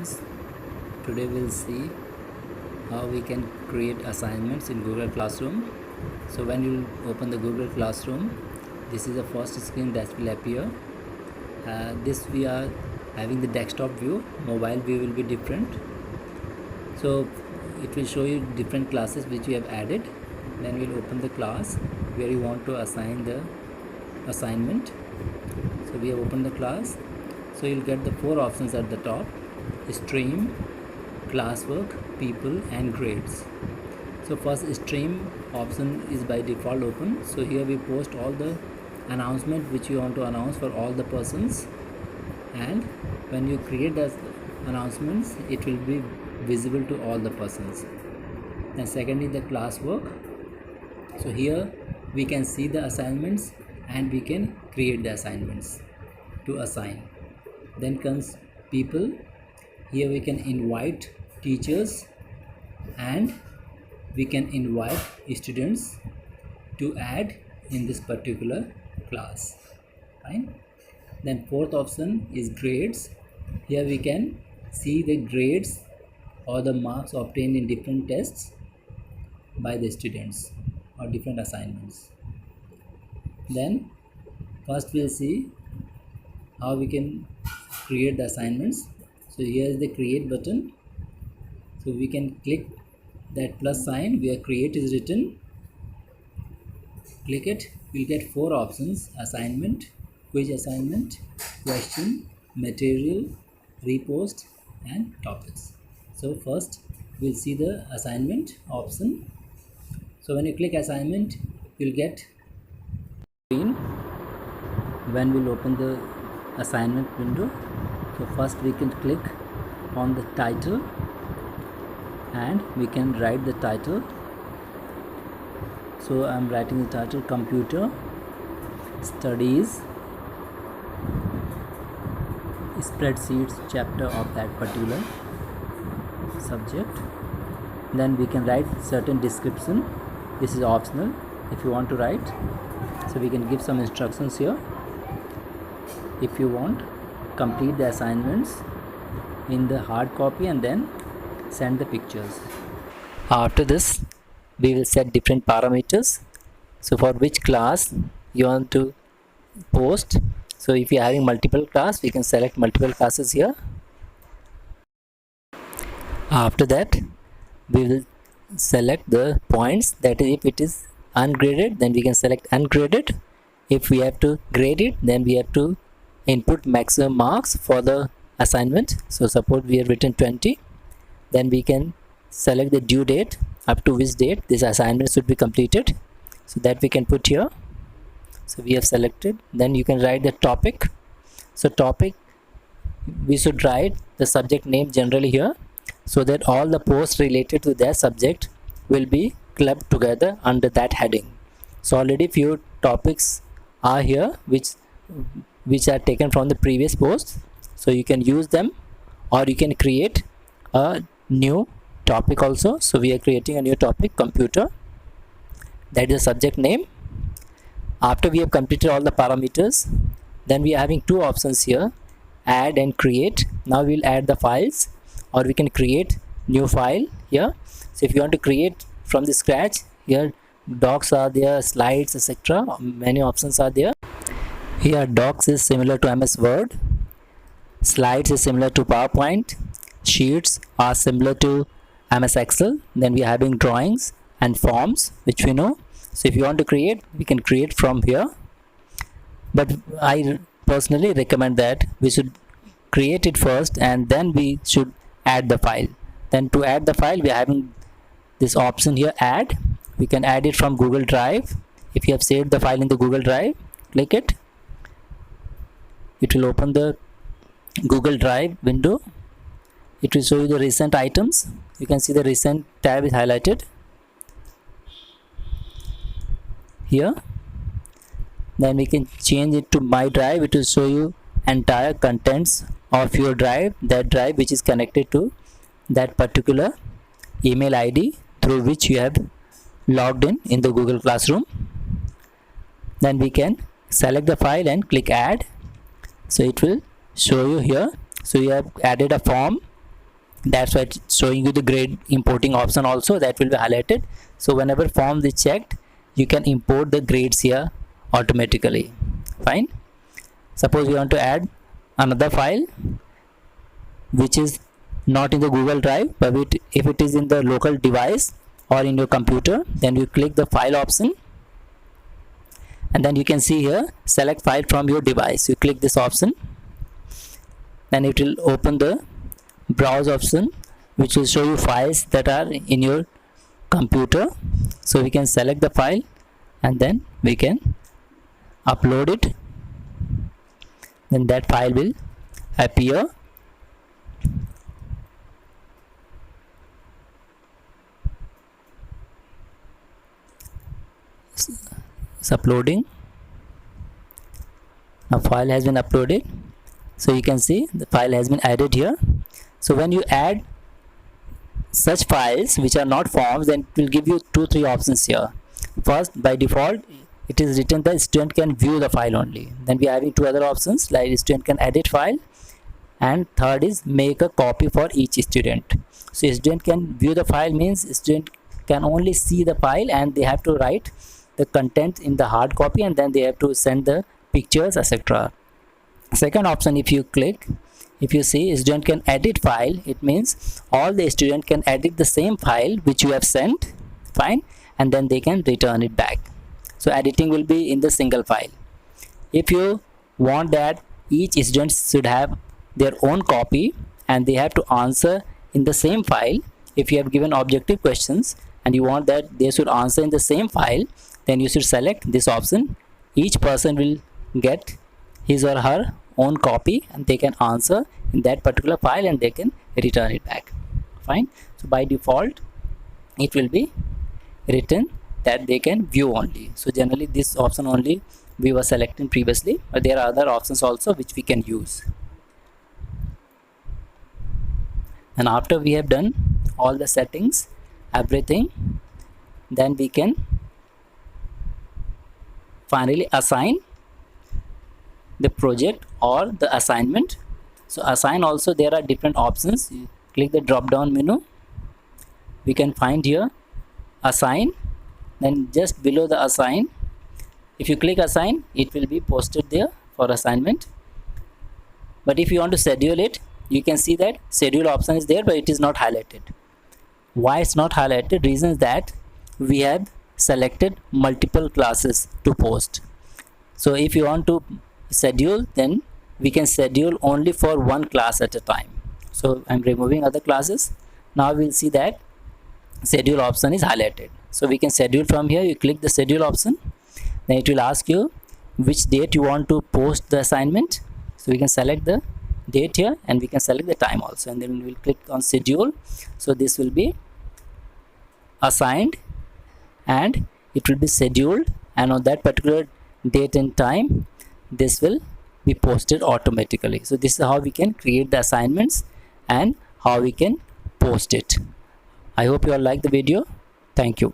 students, today we'll see how we can create assignments in Google Classroom. So when you open the Google Classroom, this is the first screen that will appear. This we are having the desktop view. Mobile view will be different. So it will show you different classes which you have added. Then we'll open the class where you want to assign the assignment. So we have opened the class. So you'll get the 4 options at the top: stream, classwork, people and grades. So first, stream option is by default open. So here we post all the announcement which you want to announce for all the persons, and when you create the announcements it will be visible to all the persons. And secondly, the classwork. So here we can see the assignments and we can create the assignments to assign. Then comes people. Here we can invite teachers and we can invite students to add in this particular class. Fine. Then fourth option is grades. Here we can see the grades or the marks obtained in different tests by the students or different assignments. Then first we'll see how we can create the assignments. So here is the create button. So we can click that plus sign where create is written. Click it. We'll get 4 options: assignment, quiz assignment, question, material, repost and topics. So first we'll see the assignment option. So when you click assignment, you'll get screen when we'll open the assignment window. So first we can click on the title and we can write the title. So I'm writing the title: Computer Studies Spreadsheets chapter of that particular subject. Then we can write certain description. This is optional if you want to write. So we can give some instructions here. If you want, complete the assignments in the hard copy and then send the pictures. After this, we will set different parameters. So for which class you want to post. So if you are having multiple class, we can select multiple classes here. After that, we will select the points. That is, if it is ungraded, then we can select ungraded. If we have to grade it, then we have to input maximum marks for the assignment. So suppose we have written 20, then we can select the due date, up to which date this assignment should be completed. So that we can put here. So we have selected. Then you can write the topic. So topic, we should write the subject name generally here, so that all the posts related to that subject will be clubbed together under that heading. So already few topics are here which are taken from the previous posts. So you can use them, or you can create a new topic also. So we are creating a new topic: computer. That is the subject name. After we have completed all the parameters, then we are having 2 options here: add and create. Now we'll add the files, or we can create new file here. So if you want to create from the scratch, here docs are there, slides, etc. Many options are there. Here docs is similar to MS Word, slides is similar to PowerPoint, sheets are similar to MS Excel. Then we are having drawings and forms, which we know. So if you want to create, we can create from here, but I personally recommend that we should create it first and then we should add the file. Then to add the file, we are having this option here, add. We can add it from Google Drive. If you have saved the file in the Google Drive, click it. It will open the Google Drive window. It will show you the recent items. You can see the recent tab is highlighted here. Then we can change it to My Drive. It will show you entire contents of your drive, that drive which is connected to that particular email ID through which you have logged in the Google Classroom. Then we can select the file and click add. So it will show you here. So you have added a form That's why it's showing you the grade importing option also, that will be highlighted. So whenever form is checked, you can import the grades here automatically. Fine. Suppose you want to add another file which is not in the Google Drive, but if it is in the local device or in your computer, then you click the file option, and then you can see here select file from your device. You click this option, then it will open the browse option, which will show you files that are in your computer. So we can select the file and then we can upload it, then that file will appear. It's uploading. A file has been uploaded, so you can see the file has been added here. So when you add such files which are not forms, then it will give you 2-3 options here. First, by default it is written that student can view the file only. Then we are having 2 other options, like student can edit file, and third is make a copy for each student. So student can view the file means student can only see the file and they have to write the content in the hard copy, and then they have to send the pictures, etc. Second option, if you click, if you see student can edit file, it means all the student can edit the same file which you have sent. Fine. And then they can return it back. So editing will be in the single file. If you want that each student should have their own copy and they have to answer in the same file, if you have given objective questions and you want that they should answer in the same file, then you should select this option. Each person will get his or her own copy and they can answer in that particular file and they can return it back. Fine. So by default it will be written that they can view only. So generally this option only we were selecting previously, but there are other options also which we can use. And after we have done all the settings, everything, then we can finally assign the project or the assignment. So assign also there are different options. You click the drop down menu, we can find here assign, then just below the assign, if you click assign, it will be posted there for assignment. But if you want to schedule it, you can see that schedule option is there, but it is not highlighted. Why it's not highlighted? Reason is that we have selected multiple classes to post. So if you want to schedule, then we can schedule only for one class at a time. So I'm removing other classes. Now we'll see that schedule option is highlighted. So we can schedule from here. You click the schedule option, then it will ask you which date you want to post the assignment. So we can select the date here and we can select the time also, and then we will click on schedule. So this will be assigned and it will be scheduled, and on that particular date and time this will be posted automatically. So this is how we can create the assignments and how we can post it. I hope you all like the video. Thank you.